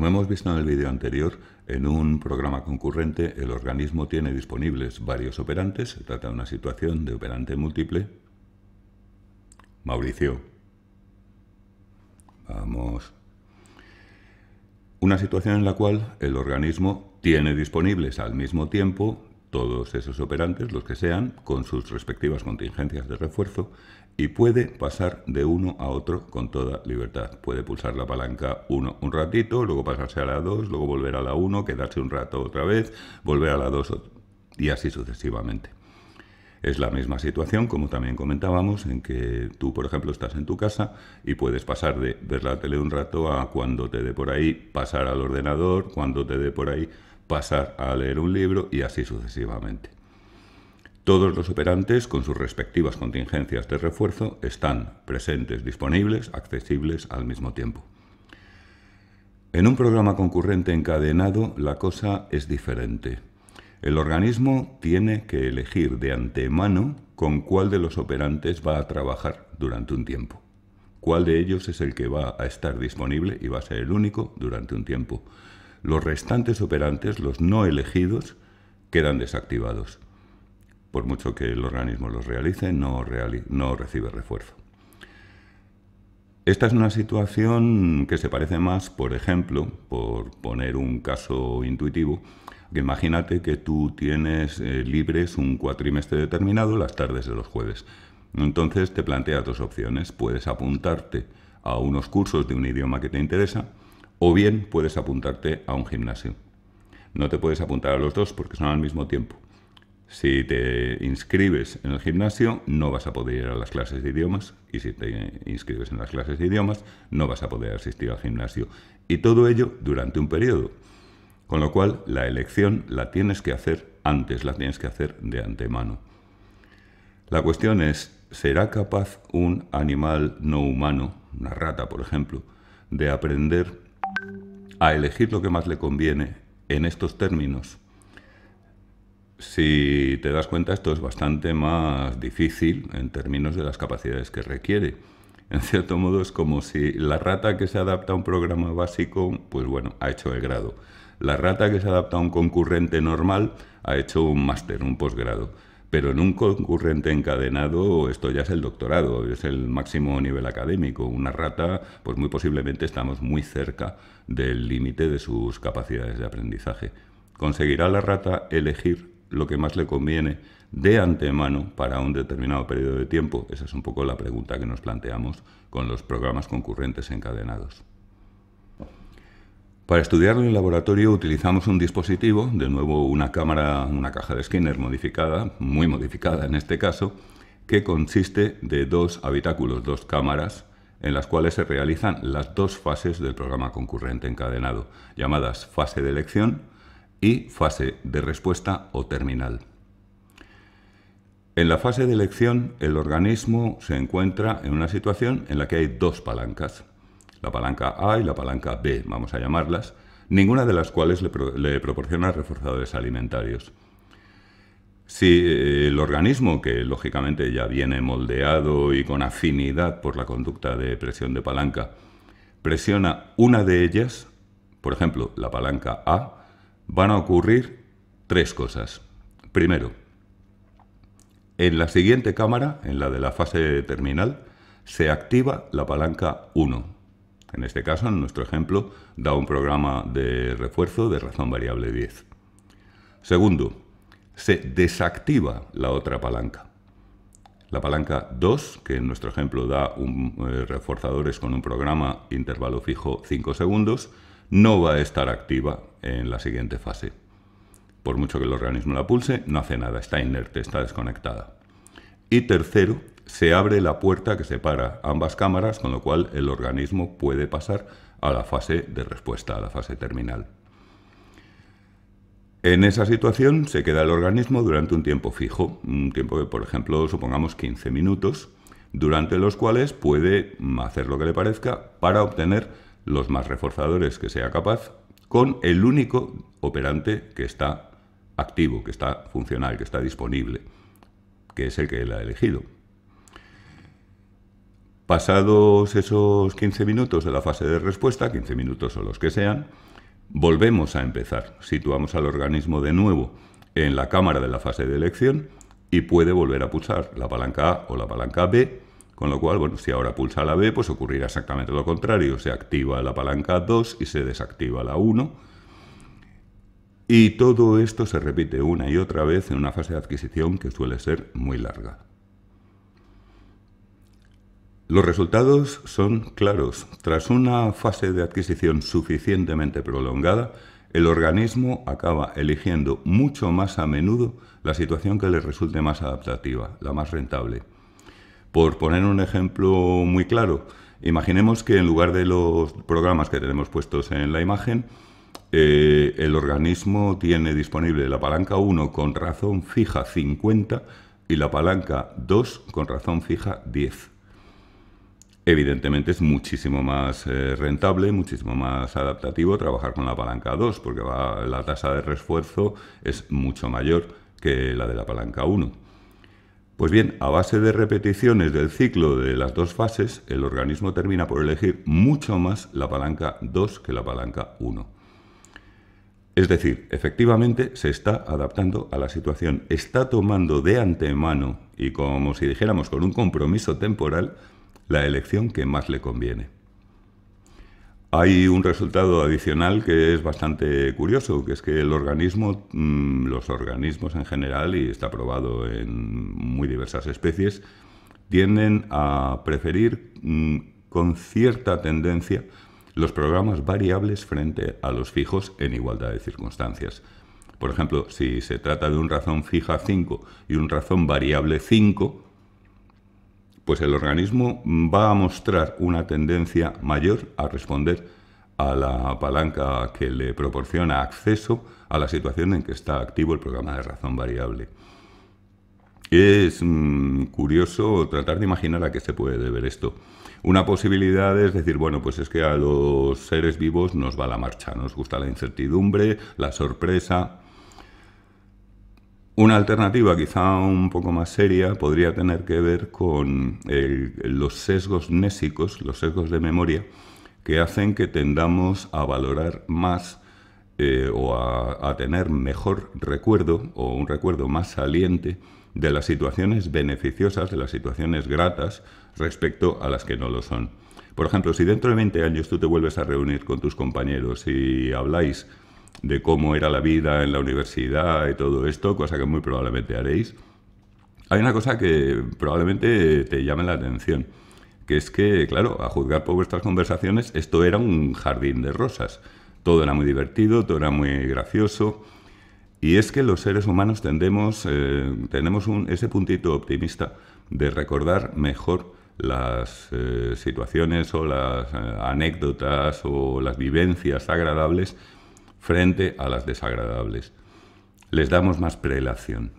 Como hemos visto en el vídeo anterior, en un programa concurrente el organismo tiene disponibles varios operantes. Se trata de una situación de operante múltiple. Mauricio. Vamos. Una situación en la cual el organismo tiene disponibles al mismo tiempo todos esos operantes, los que sean, con sus respectivas contingencias de refuerzo, y puede pasar de uno a otro con toda libertad. Puede pulsar la palanca 1 un ratito, luego pasarse a la 2, luego volver a la 1, quedarse un rato otra vez, volver a la 2 y así sucesivamente. Es la misma situación, como también comentábamos, en que tú, por ejemplo, estás en tu casa y puedes pasar de ver la tele un rato a, cuando te dé por ahí, pasar al ordenador, cuando te dé por ahí, pasar a leer un libro y así sucesivamente. Todos los operantes, con sus respectivas contingencias de refuerzo, están presentes, disponibles, accesibles al mismo tiempo. En un programa concurrente encadenado, la cosa es diferente. El organismo tiene que elegir de antemano con cuál de los operantes va a trabajar durante un tiempo. Cuál de ellos es el que va a estar disponible y va a ser el único durante un tiempo. Los restantes operantes, los no elegidos, quedan desactivados. Por mucho que el organismo los realice, no recibe refuerzo. Esta es una situación que se parece más, por ejemplo, por poner un caso intuitivo, que imagínate que tú tienes libres un cuatrimestre determinado las tardes de los jueves. Entonces te planteas dos opciones. Puedes apuntarte a unos cursos de un idioma que te interesa, o bien puedes apuntarte a un gimnasio. No te puedes apuntar a los dos porque son al mismo tiempo. Si te inscribes en el gimnasio, no vas a poder ir a las clases de idiomas, y si te inscribes en las clases de idiomas, no vas a poder asistir al gimnasio. Y todo ello durante un periodo. Con lo cual, la elección la tienes que hacer antes, la tienes que hacer de antemano. La cuestión es, ¿será capaz un animal no humano, una rata por ejemplo, de aprender a elegir lo que más le conviene en estos términos? Si te das cuenta, esto es bastante más difícil en términos de las capacidades que requiere. En cierto modo es como si la rata que se adapta a un programa básico, pues bueno, ha hecho el grado. La rata que se adapta a un concurrente normal ha hecho un máster, un posgrado. Pero en un concurrente encadenado esto ya es el doctorado, es el máximo nivel académico. Una rata, pues muy posiblemente estamos muy cerca del límite de sus capacidades de aprendizaje. ¿Conseguirá la rata elegir lo que más le conviene de antemano para un determinado periodo de tiempo? Esa es un poco la pregunta que nos planteamos con los programas concurrentes encadenados. Para estudiarlo en el laboratorio utilizamos un dispositivo, de nuevo una cámara, una caja de Skinner modificada, muy modificada en este caso, que consiste de dos habitáculos, dos cámaras, en las cuales se realizan las dos fases del programa concurrente encadenado, llamadas fase de elección y fase de respuesta o terminal. En la fase de elección, el organismo se encuentra en una situación en la que hay dos palancas, la palanca A y la palanca B, vamos a llamarlas, ninguna de las cuales le proporciona reforzadores alimentarios. Si el organismo, que lógicamente ya viene moldeado y con afinidad por la conducta de presión de palanca, presiona una de ellas, por ejemplo, la palanca A, van a ocurrir tres cosas. Primero, en la siguiente cámara, en la de la fase terminal, se activa la palanca 1. En este caso, en nuestro ejemplo, da un programa de refuerzo de razón variable 10. Segundo, se desactiva la otra palanca. La palanca 2, que en nuestro ejemplo da reforzadores con un programa intervalo fijo 5 segundos, no va a estar activa en la siguiente fase. Por mucho que el organismo la pulse, no hace nada, está inerte, está desconectada. Y tercero, se abre la puerta que separa ambas cámaras, con lo cual el organismo puede pasar a la fase de respuesta, a la fase terminal. En esa situación se queda el organismo durante un tiempo fijo, un tiempo que, por ejemplo, supongamos 15 minutos, durante los cuales puede hacer lo que le parezca para obtener los más reforzadores que sea capaz, con el único operante que está activo, que está funcional, que está disponible, que es el que él ha elegido. Pasados esos 15 minutos de la fase de respuesta, 15 minutos o los que sean, volvemos a empezar. Situamos al organismo de nuevo en la cámara de la fase de elección y puede volver a pulsar la palanca A o la palanca B, con lo cual, bueno, si ahora pulsa la B, pues ocurrirá exactamente lo contrario. Se activa la palanca 2 y se desactiva la 1. Y todo esto se repite una y otra vez en una fase de adquisición que suele ser muy larga. Los resultados son claros. Tras una fase de adquisición suficientemente prolongada, el organismo acaba eligiendo mucho más a menudo la situación que le resulte más adaptativa, la más rentable. Por poner un ejemplo muy claro, imaginemos que en lugar de los programas que tenemos puestos en la imagen, el organismo tiene disponible la palanca 1 con razón fija 50 y la palanca 2 con razón fija 10. Evidentemente es muchísimo más rentable, muchísimo más adaptativo trabajar con la palanca 2, porque la tasa de refuerzo es mucho mayor que la de la palanca 1. Pues bien, a base de repeticiones del ciclo de las dos fases, el organismo termina por elegir mucho más la palanca 2 que la palanca 1. Es decir, efectivamente se está adaptando a la situación, está tomando de antemano y como si dijéramos con un compromiso temporal, la elección que más le conviene. Hay un resultado adicional que es bastante curioso, que es que el organismo, los organismos en general, y está probado en muy diversas especies, tienden a preferir con cierta tendencia los programas variables frente a los fijos en igualdad de circunstancias. Por ejemplo, si se trata de un razón fija 5 y un razón variable 5, pues el organismo va a mostrar una tendencia mayor a responder a la palanca que le proporciona acceso a la situación en que está activo el programa de razón variable. Es curioso tratar de imaginar a qué se puede deber esto. Una posibilidad es decir, bueno, pues es que a los seres vivos nos va la marcha, nos gusta la incertidumbre, la sorpresa. Una alternativa quizá un poco más seria podría tener que ver con los sesgos mnésicos, los sesgos de memoria, que hacen que tendamos a valorar más o a tener mejor recuerdo o un recuerdo más saliente de las situaciones beneficiosas, de las situaciones gratas respecto a las que no lo son. Por ejemplo, si dentro de 20 años tú te vuelves a reunir con tus compañeros y habláis de cómo era la vida en la universidad y todo esto, cosa que muy probablemente haréis, hay una cosa que probablemente te llame la atención, que es que, claro, a juzgar por vuestras conversaciones, esto era un jardín de rosas. Todo era muy divertido, todo era muy gracioso, y es que los seres humanos tenemos ese puntito optimista de recordar mejor las situaciones o las anécdotas o las vivencias agradables frente a las desagradables. Les damos más prelación.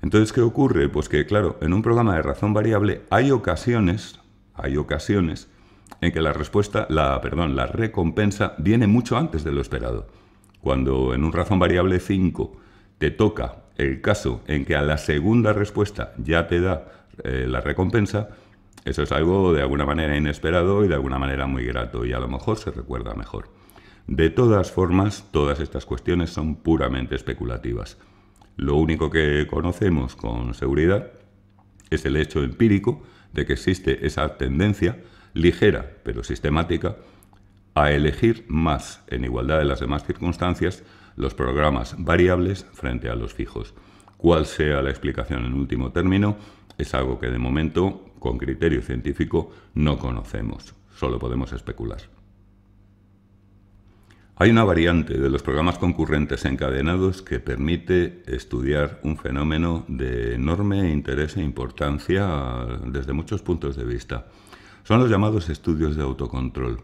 Entonces, ¿qué ocurre? Pues que, claro, en un programa de razón variable hay ocasiones en que la recompensa viene mucho antes de lo esperado. Cuando en un razón variable 5 te toca el caso en que a la segunda respuesta ya te da la recompensa, eso es algo de alguna manera inesperado y de alguna manera muy grato y a lo mejor se recuerda mejor. De todas formas, todas estas cuestiones son puramente especulativas. Lo único que conocemos con seguridad es el hecho empírico de que existe esa tendencia ligera pero sistemática a elegir más, en igualdad de las demás circunstancias, los programas variables frente a los fijos. Cuál sea la explicación en último término es algo que de momento, con criterio científico, no conocemos. Solo podemos especular. Hay una variante de los programas concurrentes encadenados que permite estudiar un fenómeno de enorme interés e importancia desde muchos puntos de vista. Son los llamados estudios de autocontrol.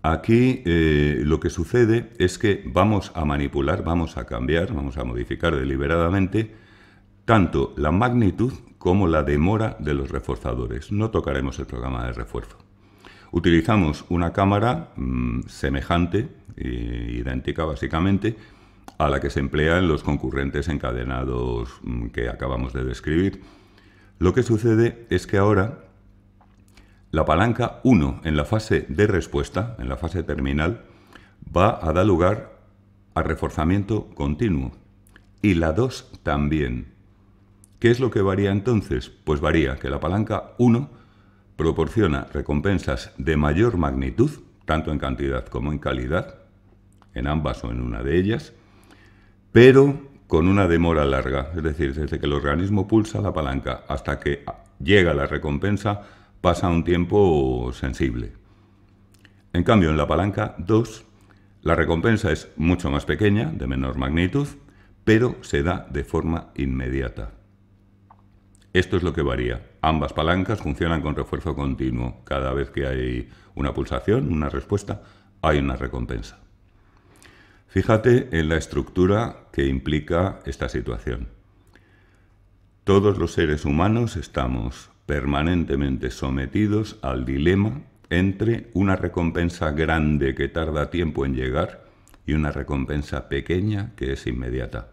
Aquí lo que sucede es que vamos a manipular, vamos a cambiar, vamos a modificar deliberadamente tanto la magnitud como la demora de los reforzadores. No tocaremos el programa de refuerzo. Utilizamos una cámara semejante, idéntica básicamente, a la que se emplea en los concurrentes encadenados que acabamos de describir. Lo que sucede es que ahora La palanca 1 en la fase de respuesta, en la fase terminal, va a dar lugar a reforzamiento continuo. Y la 2 también. ¿Qué es lo que varía entonces? Pues varía que la palanca 1 proporciona recompensas de mayor magnitud, tanto en cantidad como en calidad, en ambas o en una de ellas, pero con una demora larga. Es decir, desde que el organismo pulsa la palanca hasta que llega la recompensa, pasa un tiempo sensible. En cambio, en la palanca 2, la recompensa es mucho más pequeña, de menor magnitud, pero se da de forma inmediata. Esto es lo que varía. Ambas palancas funcionan con refuerzo continuo. Cada vez que hay una pulsación, una respuesta, hay una recompensa. Fíjate en la estructura que implica esta situación. Todos los seres humanos estamos permanentemente sometidos al dilema entre una recompensa grande que tarda tiempo en llegar y una recompensa pequeña que es inmediata.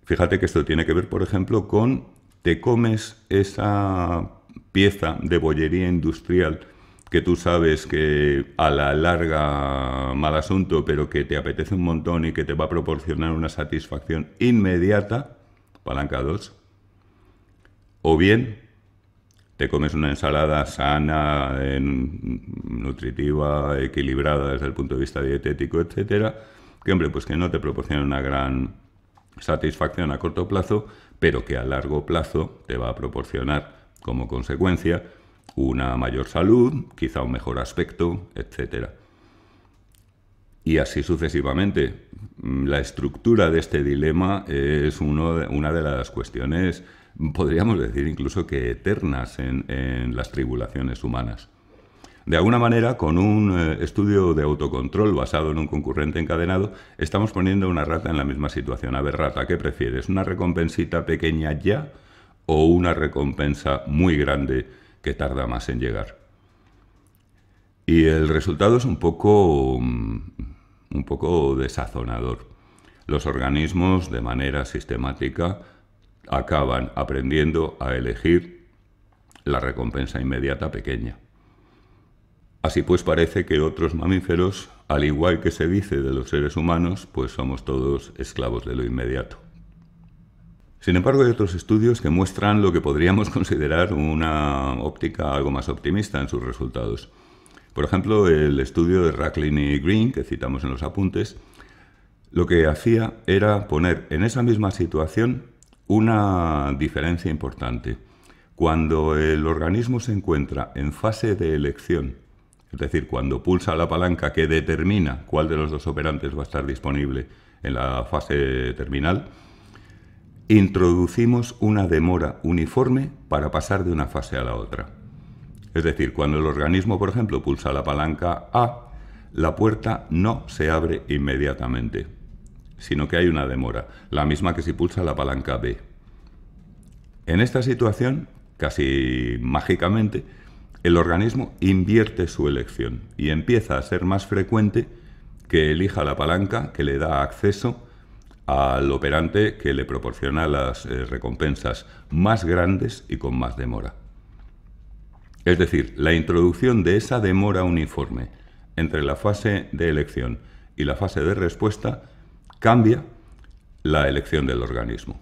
Fíjate que esto tiene que ver, por ejemplo, con te comes esa pieza de bollería industrial que tú sabes que a la larga mal asunto, pero que te apetece un montón y que te va a proporcionar una satisfacción inmediata, palanca 2, o bien te comes una ensalada sana, nutritiva, equilibrada desde el punto de vista dietético, etcétera, que hombre, pues que no te proporciona una gran satisfacción a corto plazo, pero que a largo plazo te va a proporcionar como consecuencia una mayor salud, quizá un mejor aspecto, etcétera. Y así sucesivamente. La estructura de este dilema es una de las cuestiones, podríamos decir incluso que eternas en las tribulaciones humanas. De alguna manera, con un estudio de autocontrol basado en un concurrente encadenado, estamos poniendo a una rata en la misma situación. A ver, rata, ¿qué prefieres? ¿Una recompensita pequeña ya o una recompensa muy grande que tarda más en llegar? Y el resultado es un poco desazonador. Los organismos, de manera sistemática, acaban aprendiendo a elegir la recompensa inmediata pequeña. Así pues, parece que otros mamíferos, al igual que se dice de los seres humanos, pues somos todos esclavos de lo inmediato. Sin embargo, hay otros estudios que muestran lo que podríamos considerar una óptica algo más optimista en sus resultados. Por ejemplo, el estudio de Racklin y Green, que citamos en los apuntes, lo que hacía era poner en esa misma situación una diferencia importante. Cuando el organismo se encuentra en fase de elección, es decir, cuando pulsa la palanca que determina cuál de los dos operantes va a estar disponible en la fase terminal, introducimos una demora uniforme para pasar de una fase a la otra. Es decir, cuando el organismo, por ejemplo, pulsa la palanca A, la puerta no se abre inmediatamente, sino que hay una demora, la misma que si pulsa la palanca B. En esta situación, casi mágicamente, el organismo invierte su elección y empieza a ser más frecuente que elija la palanca que le da acceso al operante que le proporciona las recompensas más grandes y con más demora. Es decir, la introducción de esa demora uniforme entre la fase de elección y la fase de respuesta cambia la elección del organismo.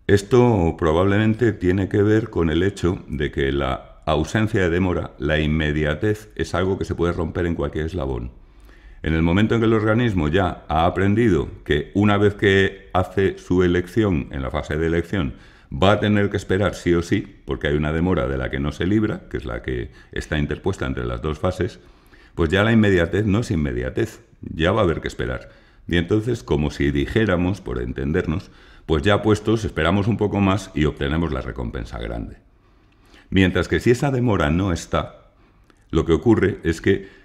Esto probablemente tiene que ver con el hecho de que la ausencia de demora, la inmediatez, es algo que se puede romper en cualquier eslabón. En el momento en que el organismo ya ha aprendido que una vez que hace su elección, en la fase de elección, va a tener que esperar sí o sí, porque hay una demora de la que no se libra, que es la que está interpuesta entre las dos fases, pues ya la inmediatez no es inmediatez, ya va a haber que esperar. Y entonces, como si dijéramos, por entendernos, pues ya puestos, esperamos un poco más y obtenemos la recompensa grande. Mientras que si esa demora no está, lo que ocurre es que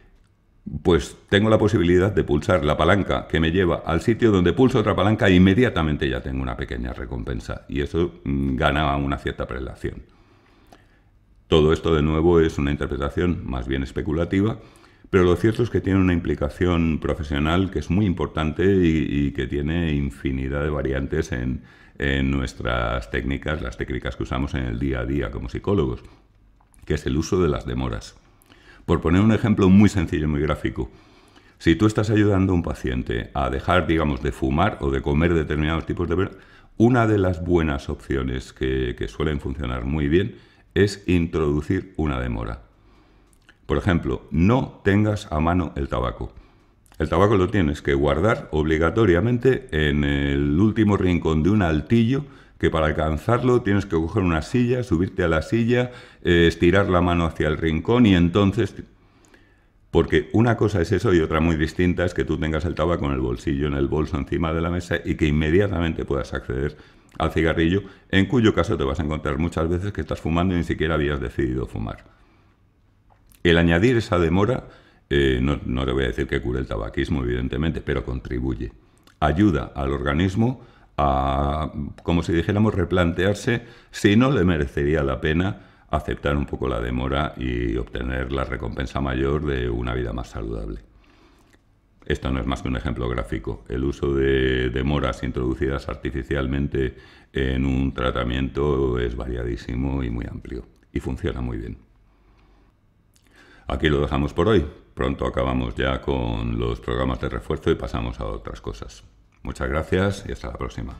pues tengo la posibilidad de pulsar la palanca que me lleva al sitio donde pulso otra palanca e inmediatamente ya tengo una pequeña recompensa y eso gana una cierta prelación. Todo esto de nuevo es una interpretación más bien especulativa, Pero lo cierto es que tiene una implicación profesional que es muy importante y que tiene infinidad de variantes en nuestras técnicas, las técnicas que usamos en el día a día como psicólogos, que es el uso de las demoras. Por poner un ejemplo muy sencillo y muy gráfico, si tú estás ayudando a un paciente a dejar, digamos, de fumar o de comer determinados tipos de... Una de las buenas opciones que suelen funcionar muy bien es introducir una demora. Por ejemplo, no tengas a mano el tabaco. El tabaco lo tienes que guardar obligatoriamente en el último rincón de un altillo, que para alcanzarlo tienes que coger una silla, subirte a la silla, estirar la mano hacia el rincón y entonces... Porque una cosa es eso y otra muy distinta es que tú tengas el tabaco en el bolsillo, en el bolso, encima de la mesa y que inmediatamente puedas acceder al cigarrillo, en cuyo caso te vas a encontrar muchas veces que estás fumando y ni siquiera habías decidido fumar. El añadir esa demora, no te voy a decir que cure el tabaquismo, evidentemente, pero contribuye. Ayuda al organismo a, como si dijéramos, replantearse si no le merecería la pena aceptar un poco la demora y obtener la recompensa mayor de una vida más saludable. Esto no es más que un ejemplo gráfico. El uso de demoras introducidas artificialmente en un tratamiento es variadísimo y muy amplio y funciona muy bien. Aquí lo dejamos por hoy. Pronto acabamos ya con los programas de refuerzo y pasamos a otras cosas. Muchas gracias y hasta la próxima.